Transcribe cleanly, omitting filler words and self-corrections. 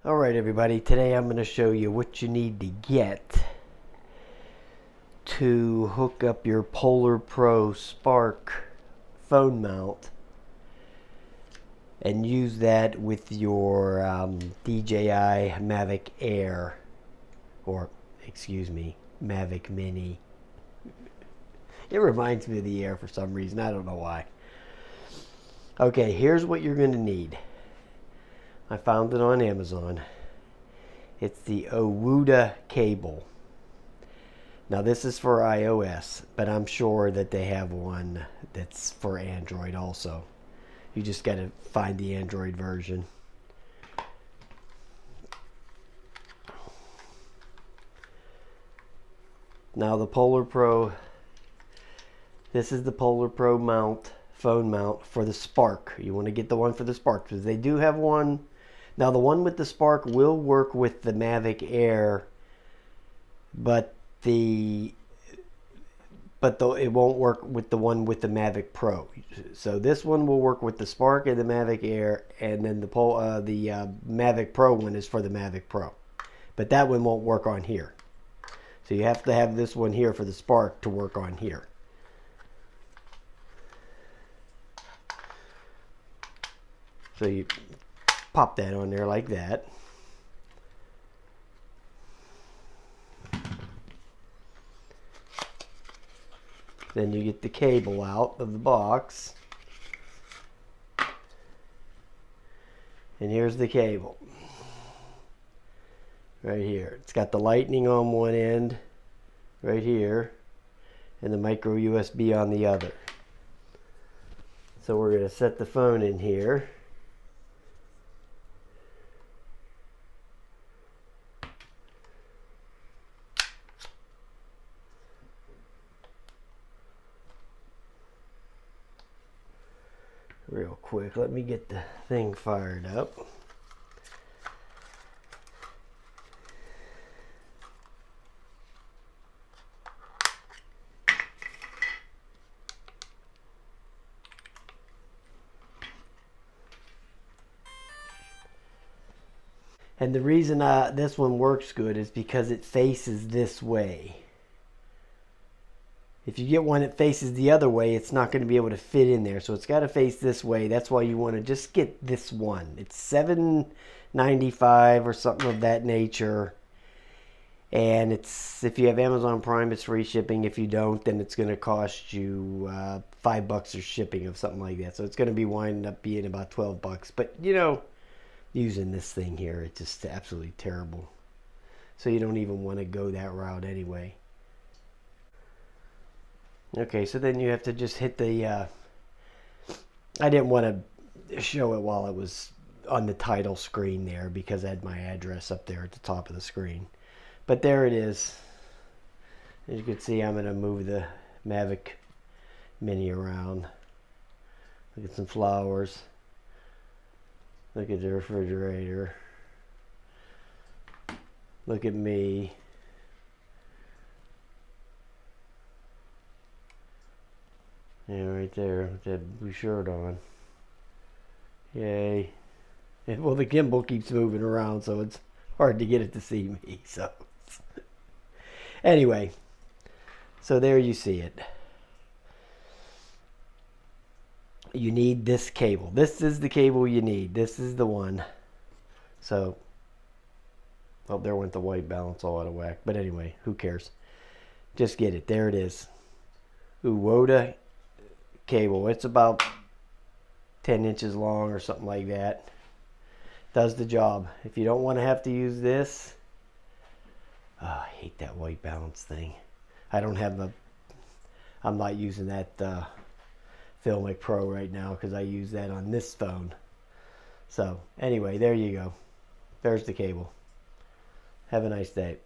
Alright everybody, today I'm going to show you what you need to get to hook up your PolarPro Spark phone mount and use that with your DJI Mavic Air, or excuse me, Mavic Mini. It reminds me of the Air for some reason, I don't know why. Okay, here's what you're going to need. I found it on Amazon. It's the Owuda cable. Now this is for iOS, but I'm sure that they have one that's for Android also. You just got to find the Android version. Now the PolarPro, this is the PolarPro mount, phone mount for the Spark. You want to get the one for the Spark because they do have one. Now the one with the Spark will work with the Mavic Air, but it won't work with the one with the Mavic Pro. So this one will work with the Spark and the Mavic Air, and then the Mavic Pro one is for the Mavic Pro. But that one won't work on here. So you have to have this one here for the Spark to work on here. So you pop that on there like that. Then you get the cable out of the box. And here's the cable. Right here. It's got the lightning on one end, right here, and the micro USB on the other. So we're going to set the phone in here. Real quick, let me get the thing fired up. And the reason this one works good is because it faces this way. If you get one that faces the other way, it's not going to be able to fit in there. So it's got to face this way. That's why you want to just get this one. It's $7.95 or something of that nature. And it's, if you have Amazon Prime, it's free shipping. If you don't, then it's going to cost you $5 or shipping of something like that. So it's going to be winding up being about $12. But you know, using this thing here, it's just absolutely terrible. So you don't even want to go that route anyway. Okay, so then you have to just hit the, I didn't want to show it while it was on the title screen there because I had my address up there at the top of the screen. But there it is. As you can see, I'm going to move the Mavic Mini around. Look at some flowers. Look at the refrigerator. Look at me. Yeah, right there with that blue shirt on. Yay. Well, the gimbal keeps moving around, so it's hard to get it to see me. So, anyway, so there you see it. You need this cable. This is the cable you need. This is the one. So, oh, there went the white balance all out of whack. But anyway, who cares? Just get it. There it is. Owuda cable. It's about 10 inches long or something like that. Does the job. If you don't want to have to use this, oh, I hate that white balance thing. I don't have a, I'm not using that Filmic Pro right now because I use that on this phone. So anyway, there you go. There's the cable. Have a nice day.